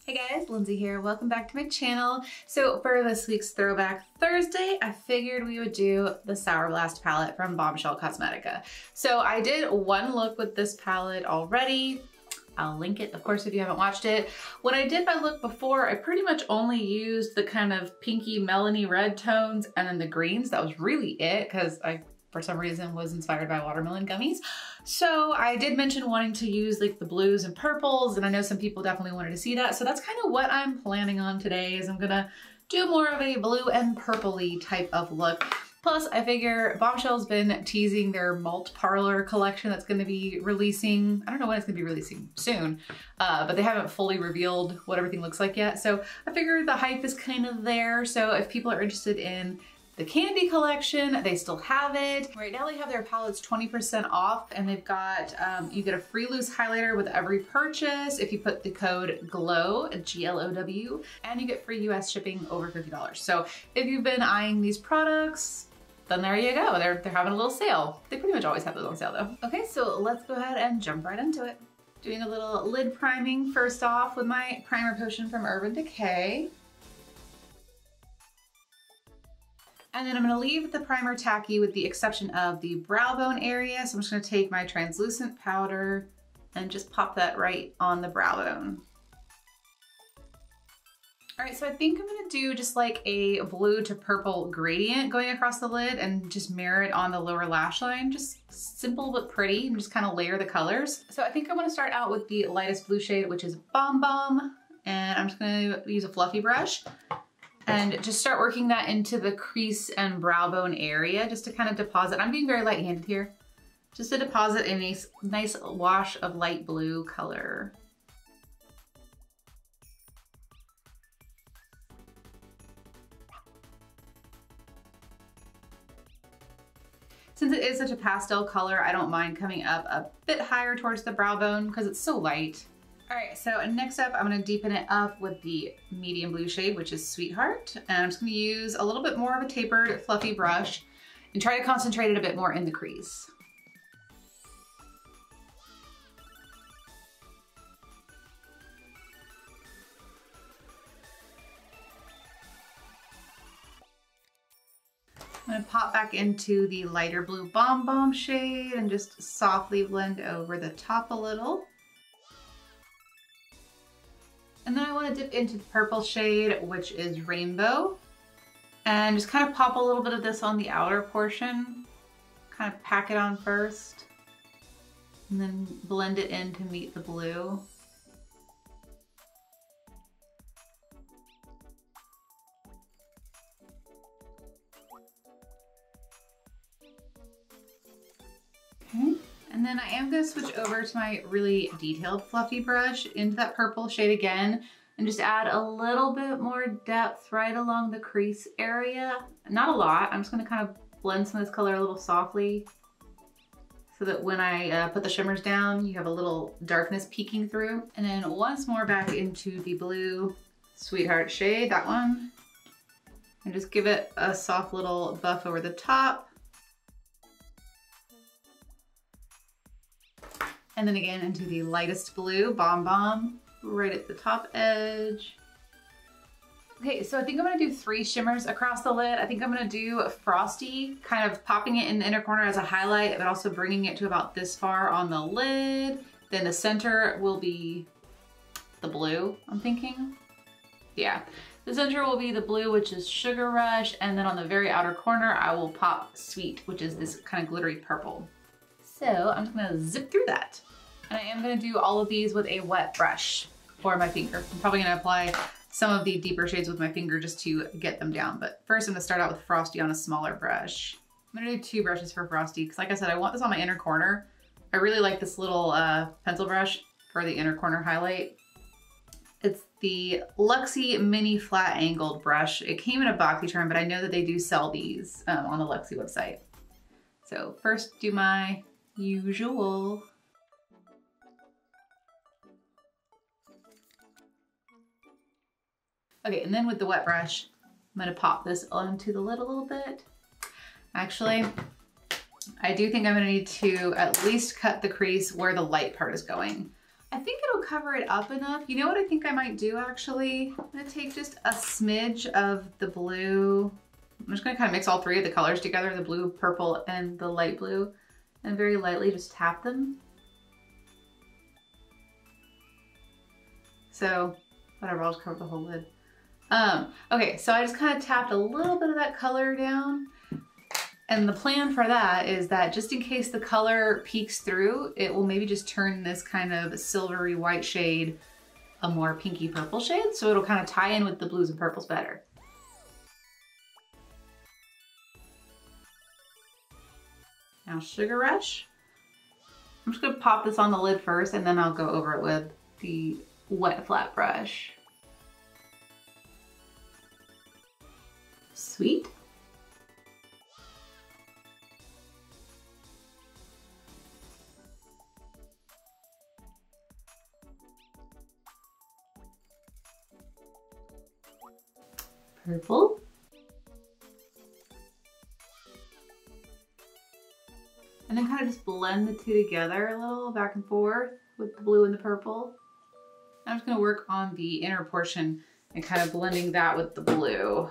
Hey guys, Lindsay here. Welcome back to my channel. So for this week's Throwback Thursday, I figured we would do the Sour Blast palette from Bombshell Cosmetica. So I did one look with this palette already. I'll link it, of course, if you haven't watched it. When I did my look before, I pretty much only used the kind of pinky melony red tones and then the greens. That was really it, because I, for some reason, was inspired by watermelon gummies. So I did mention wanting to use like the blues and purples, and I know some people definitely wanted to see that. So that's kind of what I'm planning on today, is I'm gonna do more of a blue and purpley type of look. Plus, I figure Bombshell's been teasing their Malt Parlor collection that's gonna be releasing, I don't know when it's gonna be releasing, soon, but they haven't fully revealed what everything looks like yet. So I figure the hype is kind of there. So if people are interested in the candy collection, they still have it. Right now they have their palettes 20% off, and they've got, you get a free loose highlighter with every purchase if you put the code GLOW, G-L-O-W, and you get free US shipping over $50. So if you've been eyeing these products, then there you go. They're having a little sale. They pretty much always have those on sale though. Okay, so let's go ahead and jump right into it. Doing a little lid priming first off with my primer potion from Urban Decay. And then I'm gonna leave the primer tacky with the exception of the brow bone area. So I'm just gonna take my translucent powder and just pop that right on the brow bone. All right, so I think I'm gonna do just like a blue to purple gradient going across the lid and just mirror it on the lower lash line. Just simple but pretty, and just kind of layer the colors. So I think I'm gonna start out with the lightest blue shade, which is Bomb Bomb. And I'm just gonna use a fluffy brush and just start working that into the crease and brow bone area just to kind of deposit. I'm being very light-handed here. Just to deposit a nice wash of light blue color. Since it is such a pastel color, I don't mind coming up a bit higher towards the brow bone because it's so light. All right, so next up, I'm gonna deepen it up with the medium blue shade, which is Sweetheart. And I'm just gonna use a little bit more of a tapered, fluffy brush and try to concentrate it a bit more in the crease. I'm gonna pop back into the lighter blue Bomb Bomb shade and just softly blend over the top a little. And then I want to dip into the purple shade, which is Rainbow, and just kind of pop a little bit of this on the outer portion, kind of pack it on first, and then blend it in to meet the blue. Okay. And then I am gonna switch over to my really detailed fluffy brush into that purple shade again and just add a little bit more depth right along the crease area. Not a lot, I'm just gonna kind of blend some of this color a little softly so that when I put the shimmers down, you have a little darkness peeking through. And then once more back into the blue Sweetheart shade, that one, and just give it a soft little buff over the top. And then again into the lightest blue, Bomb Bomb, right at the top edge. Okay, so I think I'm gonna do 3 shimmers across the lid. I think I'm gonna do Frosty, kind of popping it in the inner corner as a highlight, but also bringing it to about this far on the lid. Then the center will be the blue, I'm thinking. Yeah, the center will be the blue, which is Sugar Rush, and then on the very outer corner, I will pop Sweet, which is this kind of glittery purple. So I'm just gonna zip through that. And I am gonna do all of these with a wet brush or my finger. I'm probably gonna apply some of the deeper shades with my finger just to get them down. But first I'm gonna start out with Frosty on a smaller brush. I'm gonna do 2 brushes for Frosty because like I said, I want this on my inner corner. I really like this little pencil brush for the inner corner highlight. It's the Luxie Mini Flat Angled Brush. It came in a BoxyCharm, but I know that they do sell these on the Luxie website. So first do my usual. Okay, and then with the wet brush, I'm gonna pop this onto the lid a little bit. Actually, I do think I'm gonna need to at least cut the crease where the light part is going. I think it'll cover it up enough. You know what I think I might do actually? I'm gonna take just a smidge of the blue. I'm just gonna kind of mix all three of the colors together, the blue, purple, and the light blue, and very lightly just tap them. So whatever, I'll just cover the whole lid. Okay, so I just kind of tapped a little bit of that color down. And the plan for that is that just in case the color peeks through, it will maybe just turn this kind of silvery white shade a more pinky purple shade. So it'll kind of tie in with the blues and purples better. Now Sugar Rush. I'm just gonna pop this on the lid first and then I'll go over it with the wet flat brush. Sweet. Purple. And then kind of just blend the two together a little back and forth with the blue and the purple. I'm just gonna work on the inner portion and kind of blending that with the blue.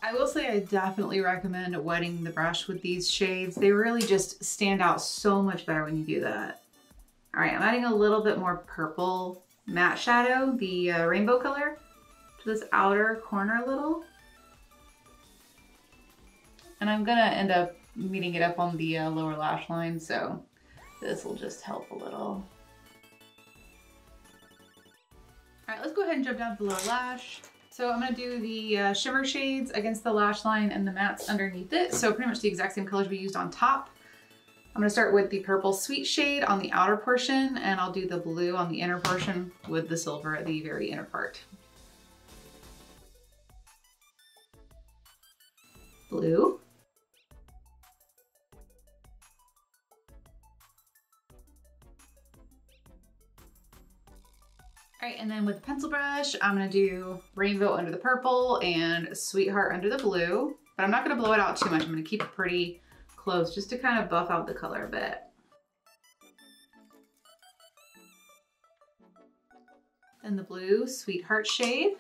I will say I definitely recommend wetting the brush with these shades. They really just stand out so much better when you do that. All right, I'm adding a little bit more purple matte shadow, the rainbow color, to this outer corner a little. And I'm gonna end up meeting it up on the lower lash line, so this will just help a little. All right, let's go ahead and jump down to the lower lash. So I'm gonna do the shimmer shades against the lash line and the mattes underneath it. So pretty much the exact same colors we used on top. I'm gonna start with the purple sweet shade on the outer portion, and I'll do the blue on the inner portion with the silver at the very inner part. Blue. All right, and then with the pencil brush, I'm gonna do rainbow under the purple and sweetheart under the blue, but I'm not gonna blow it out too much. I'm gonna keep it pretty close just to kind of buff out the color a bit. Then the blue sweetheart shade.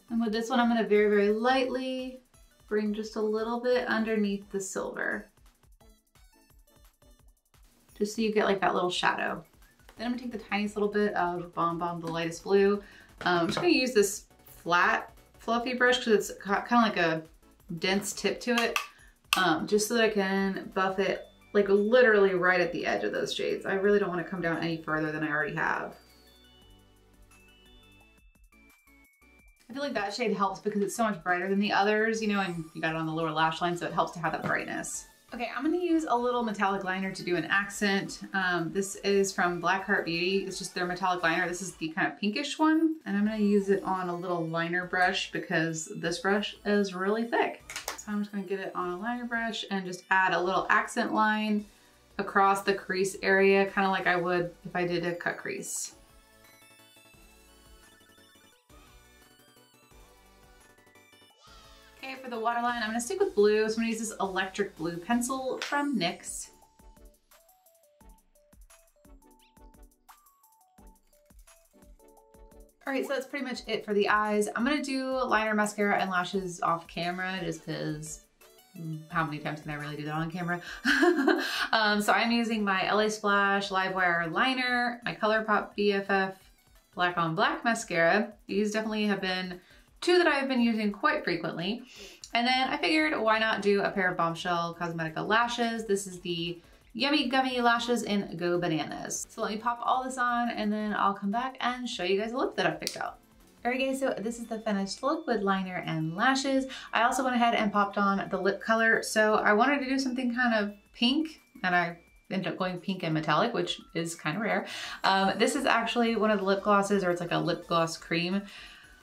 And with this one, I'm gonna very, very lightly bring just a little bit underneath the silver, just so you get like that little shadow. Then I'm gonna take the tiniest little bit of Bomb Bomb, the lightest blue. I'm just gonna use this flat, fluffy brush because it's kind of like a dense tip to it, just so that I can buff it like literally right at the edge of those shades. I really don't want to come down any further than I already have. I feel like that shade helps because it's so much brighter than the others, you know, and you got it on the lower lash line, so it helps to have that brightness. Okay, I'm gonna use a little metallic liner to do an accent. This is from Blackheart Beauty. It's just their metallic liner. This is the kind of pinkish one. And I'm gonna use it on a little liner brush because this brush is really thick. So I'm just gonna get it on a liner brush and just add a little accent line across the crease area, kind of like I would if I did a cut crease. Okay, for the waterline, I'm gonna stick with blue. So I'm gonna use this electric blue pencil from NYX. All right, so that's pretty much it for the eyes. I'm gonna do liner, mascara, and lashes off camera just because how many times can I really do that on camera? So I'm using my LA Splash Livewire liner, my ColourPop BFF Black on Black mascara. These definitely have been two that I've been using quite frequently. And then I figured why not do a pair of Bombshell Cosmetica lashes. This is the Yummy Gummy Lashes in Go Bananas. So let me pop all this on and then I'll come back and show you guys the look that I've picked out. All right guys, so this is the finished look with liner and lashes. I also went ahead and popped on the lip color. So I wanted to do something kind of pink and I ended up going pink and metallic, which is kind of rare. This is actually one of the lip glosses, or it's like a lip gloss cream.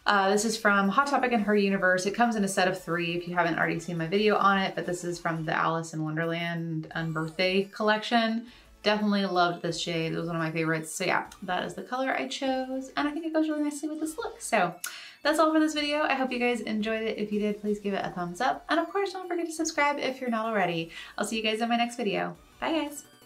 This is from Hot Topic and Her Universe. It comes in a set of 3 if you haven't already seen my video on it, but this is from the Alice in Wonderland Unbirthday collection. Definitely loved this shade. It was one of my favorites. So yeah, that is the color I chose. And I think it goes really nicely with this look. So that's all for this video. I hope you guys enjoyed it. If you did, please give it a thumbs up. And of course, don't forget to subscribe if you're not already. I'll see you guys in my next video. Bye guys.